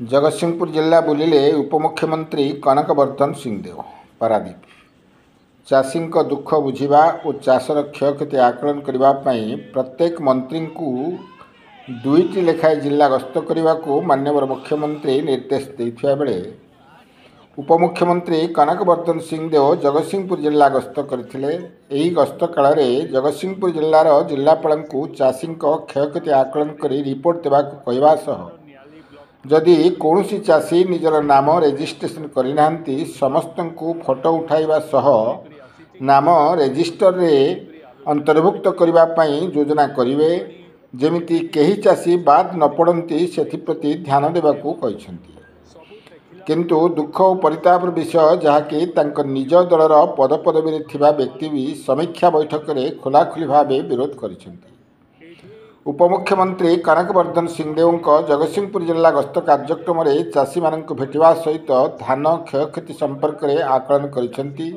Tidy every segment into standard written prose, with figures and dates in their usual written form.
जगतसिंहपुर जिला बुलिले उपमुख्यमंत्री कनकवर्धन सिंहदेव पारादीप चाषी दुख बुझा और चाषर क्षयक्षति आकलन करने प्रत्येक मंत्री को 2टी लेखाएं जिला गस्त करने को माननीय मुख्यमंत्री निर्देश देता बेले उपमुख्यमंत्री कनकवर्धन सिंहदेव जगतसिंहपुर जिला गस्त करते। गस्त काल में जगतसिंहपुर जिलार जिलापाल को चाषी क्षयक्षति आकलन कर रिपोर्ट देवाक कहवा सह जदि कौन चाषी निजर नाम रेजिस्ट्रेशन करना समस्त को फोटो उठाइबा सह नाम रेजिस्टर रे अंतर्भुक्त करने योजना करेंगे जमिति कहीं चाषी बाद न पड़ती से प्रति ध्यान देवाकू कहते। किंतु दुख और परितापर विषय जहाँकि निज दलर पदपदवी थिबा व्यक्ति भी समीक्षा बैठक में खोलाखोली भाव विरोध करिसेंति। उपमुख्यमंत्री कनकवर्धन सिंहदेव जगतसिंहपुर जिला गस्त कार्यक्रम में चाषी मान भेटा सहित धान क्षयक्षति संपर्क में आकलन करिसेंति।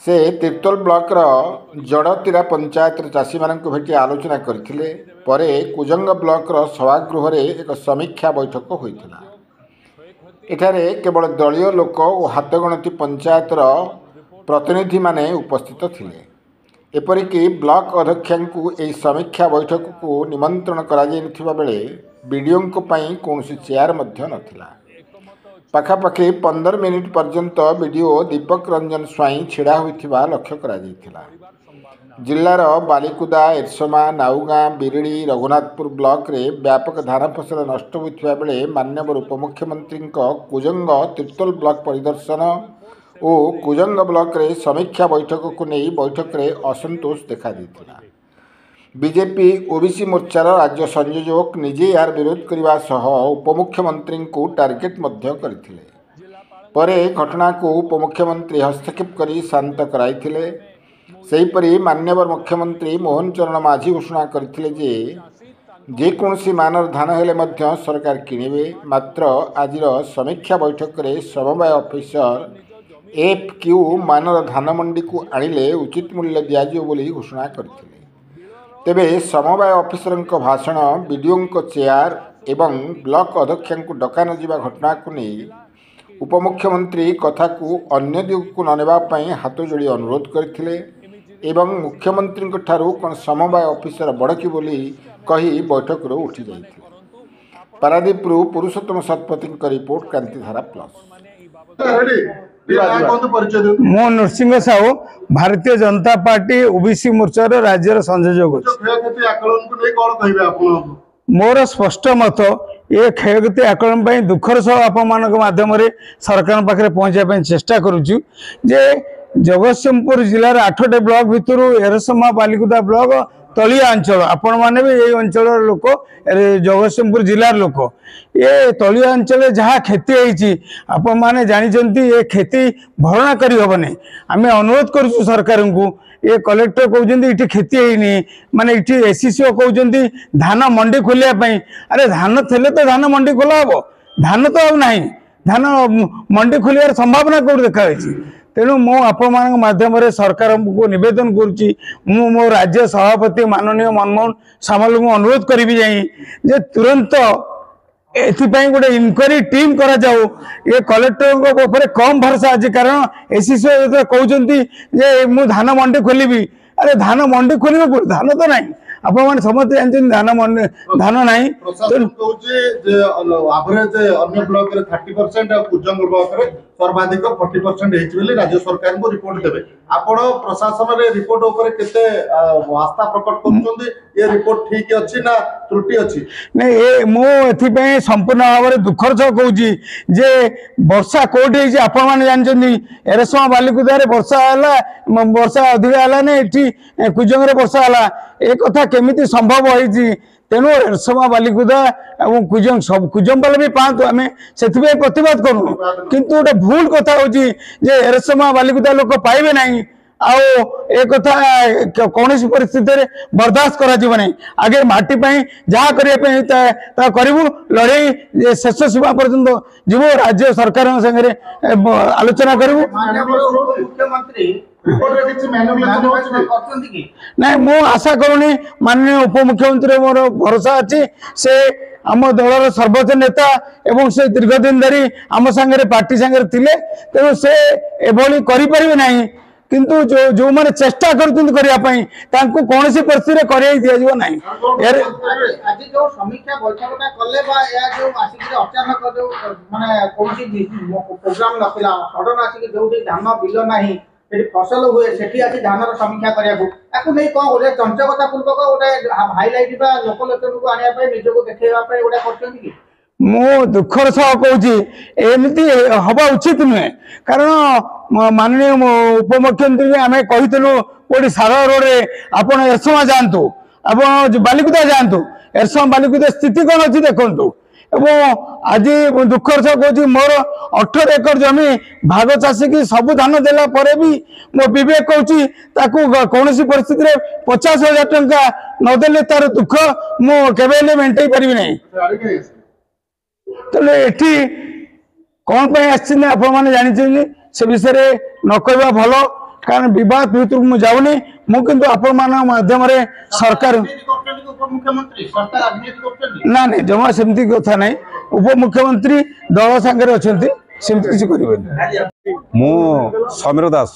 से तिर्तोल ब्लॉकर जड़तीरा पंचायत चाषी मान भेटी आलोचना करथिले। परे कुजंग ब्लॉकर सभागृह में एक समीक्षा बैठक होइथिला। एठारे केवल दलीय लोक और हाथगणती पंचायतर प्रतिनिधि माने उपस्थित थिले। एपरिक ब्लॉक अध्यक्षा को यह समीक्षा बैठक को निमंत्रण करा बेले बीडीओ कौन चेयर नथिला। पाखापाखि 15 मिनिट पर्यंत बीडीओ दीपक रंजन स्वाई छिड़ा होइथिबा लक्ष्य करा जायथिला। जिलार बालिकुदा एरसमा नाउगाँ बिरड़ी रघुनाथपुर ब्लॉक रे व्यापक धान फसल नष्ट होइथिबा बेले माननीय उपमुख्यमंत्री कुजंग तिर्तोल ब्लॉक परिदर्शन और कुजंग ब्लॉक रे समीक्षा बैठक को नहीं बैठक रे असंतोष देखा देथिला। बीजेपी ओबीसी मोर्चार राज्य संयोजक निजे यार विरोध करने सह उपमुख्यमंत्री को टार्गेट मध्य करथिले। परे घटना को उपमुख्यमंत्री हस्तक्षेप करी शांत कराइथिले। सेहीपरि माननीय मुख्यमंत्री मोहन चरण माझी घोषणा करथिले जे कौन मानर धान हेले मध्य सरकार किणिबे। मात्र आज समीक्षा बैठक रे समवाय ऑफिसर FQ मानर धान मंडी को आनिले उचित मूल्य दियाजियो बोली घोषणा करथिले। तेबे समवाय ऑफिसर भाषण बीडीओ चेयर एवं ब्लॉक अध्यक्षा को डका न जिबा घटना को नहीं उपमुख्यमंत्री कथा को अन्य दिग को ननेबा पई हाथ जोड़ी अनुरोध करथिले एवं मुख्यमंत्री ठारू कौन समवाय ऑफिसर बड़की बोली कही बैठक रो उठी जाइथिले। पारादीप पुरुषोत्तम शतपथी रिपोर्ट क्रांतिधारा प्लस। मो नरसिंह साहू भारतीय जनता पार्टी ओबीसी मोर्चार राज्यर संयोजक। मोर स्पष्ट मत ये क्षयक्षति आकलन दुखर सह आपण माध्यम सरकार पाखे पहुँचा चेष्टा करुचु जे जगतसिंहपुर जिलार 8टे ब्लॉक भितर एरसमा बालिकुदा ब्लॉक तलिया अंचल आपण मैंने भी यही अंचल लोक जगतसिंहपुर जिलार लोक ये तलिया अंचल जहाँ क्षति होती आपण मैंने जानते ये क्षति भरणा करी हेनी। आम अनुरोध करुँ सरकार को ये कलेक्टर कहते ये क्षति होनी माने ये एससीओ कहते धान मंडी खोलिया। अरे धान थे तो धान मंडी खोला हम धान तो आउ ना धान मंडी खोलियार संभावना कौट देखा। तेणु मु आपण माध्यम सरकार को निवेदन करुच्ची मो राज्य सभापति माननीय मनमोहन सामल को अनुरोध करी जे तुरंत एथिपाई गोटे इनक्वारी टीम करा जाऊ। ये कलेक्टर कम भरोसा अच्छे कारण एससीओ कहते जे मु धान मंडी खोलि। अरे धान मंडी खोल धान तो ना आपण समस्त जानते धान ना सर्वाधिक 40% राज्य सरकार को रिपोर्ट देवे। आपण प्रशासन रे रिपोर्ट ऊपर केते आस्था प्रकट करछोंदी ये रिपोर्ट ठीक अछि ना त्रुटि अछि नै ए मो एथि पे संपूर्ण भाव रे दुखर छ कहूची जे वर्षा कोठी है आपण माने जानछोंदी एरसमा बालिकुदा रे वर्षा अधिक हला नै एठी कुजंग रे वर्षा हला ए कथा केमिति संभव होईची। तेणु एरसमा बालिकुदा और कुजंग सब कुजंग बाले भी पातु आम से प्रतिवाद करूँ किंतु गोटे भूल कथा हूँ जे एरसमा बालिकुदा लोक पाइबे नहीं आउ ए कथा कौन परिस्थिति बर्दाश्त करा आगे माटी जहाँ करने करूँ लड़े शेष सीमा पर्यंत जीव राज्य सरकार संगे आलोचना करूँ ना मु आशा करूनी माननीय उपमुख्यमंत्री मोर भरोसा अच्छी से आम दलर सर्वोच्च नेता एवं से दीर्घदिन धरी आम सांगे पार्टी सांगे थिले तेणु से एभली करि परिबे नाही किंतु जो माने चेष्टा करते कौन सी परिस्थिति कर दिया नहीं आज जो समीक्षा बैठकटा कले बा या जो आसिक अचानक जो माने कोनसी प्रोग्राम नथिला सडन आसिक जोठी धान बिल नाही सेठी फसल हुए सेठी आसी धानर समीक्षा करिया को नहीं कौन गोटे चंचकता पूर्वक गोटे हाइलाइट बा लोकलोचन को आनिया पे निजको देखेबा पे गोटे करछन कि मु दुखर सह कहूँ एमती हवा उचित नुहे कारण माननीय उपमुख्यमंत्री आम कही कोई सार रोड आप एरसमा जातु आप बालिकुदा जातु एरसमा बालिकुदा स्थिति कौन अच्छी देखु आज दुखर सह कहूँ मोर 18 एकर जमी भाग चाषी की सब धान देला परे भी मो विवेक कहूँ कौन परिस्थिति 50,000 टंका नदेले तार दुख मुझे मेन्टे पारि नहीं तेल एटी कौन आप जानी से विषय न कहवा भल कारण विवाद भितर मुझे जाऊनी मुझे आपण माध्यम सरकार ना नहीं जमा सेमती कथा नहीं उपमुख्यमंत्री दल सांगे अच्छा सेमती किसी करें मु समीर दास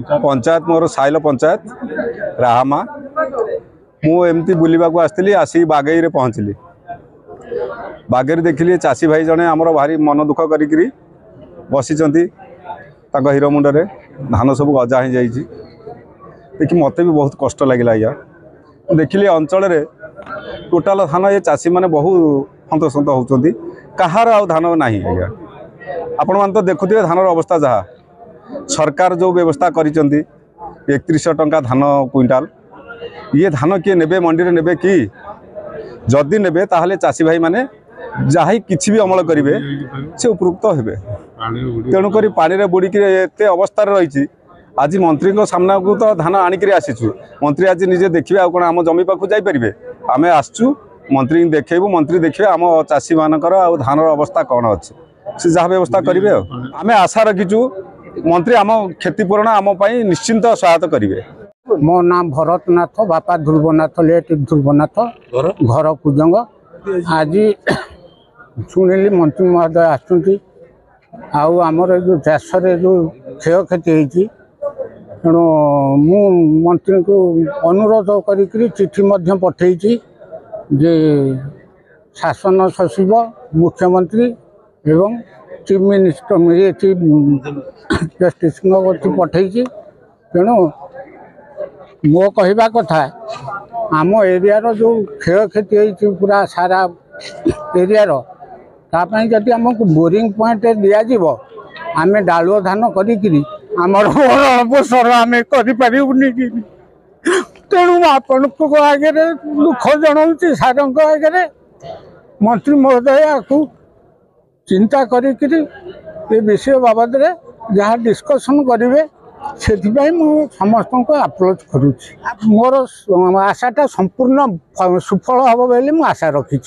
पंचायत मोर साइल पंचायत राहामा मुझे बुलवा को आसती आसिक बागई पहुँचली बागेर देखिली चाषी भाई जने आमर भारी मन दुख करी बसी हीरो मुंडे धान सब गजा हो जाइए देखिए मत भी बहुत कष्ट लगे आज्ञा देखिली अंचल टोटाल धान ये चाषी मैंने बहुत हंतसंत होती कहार आ धान ना आज्ञा आपण मैंने तो देखुए धान अवस्था जहाँ सरकार जो व्यवस्था कर 3100 टंका धान क्विंटाल ये धान किए ने मंडी में ने कि जदि ने चाषी भाई माने जहाँ किसी भी अमल करेंगे से उपयुक्त हे तेणुक पानी बुड़ी एत अवस्था रही आज मंत्री सामना को तो धान आणिक आसीचु मंत्री आज निजे देखिए आ कौन आम जमी पाक जापरेंगे आम आसचु मंत्री देखेबू मंत्री देखिए आम चाषी मानकर आ धान अवस्था कौन अच्छे से जहाँ व्यवस्था करेंगे आम आशा रखीचु मंत्री आम क्षतिपूरण आम निश्चिंत सहायता करेंगे मो नाम भरतनाथ बापा ध्रुवनाथ लेट ध्रुवनाथ घर कुजंग आज शुणिली मंत्री महोदय आसुँच आमर जो चाष जो क्षय क्षति होती तेणु मु मंत्री को अनुरोध करी चिठी पठे जे शासन सचिव मुख्यमंत्री एवं चीफ मिनिस्टर ये चीफ जस्टिस पठे तेणु मो कहवा कथा आम एरिया जो क्षय क्षति होती पूरा सारा एरिया जदि आमको बोरिंग पॉइंट दिज्व आम डालुआ धान करी आमर पोषण आम करूनी तेणु आपण आगे दुख जनाऊँ सार आगे मंत्री महोदय आपको चिंता करी विषय बाबद जहाँ डिस्कसन करेंगे से समस्त को अप्रोच करुँच मोर आशाटा संपूर्ण सुफल हम बोली आशा रखी।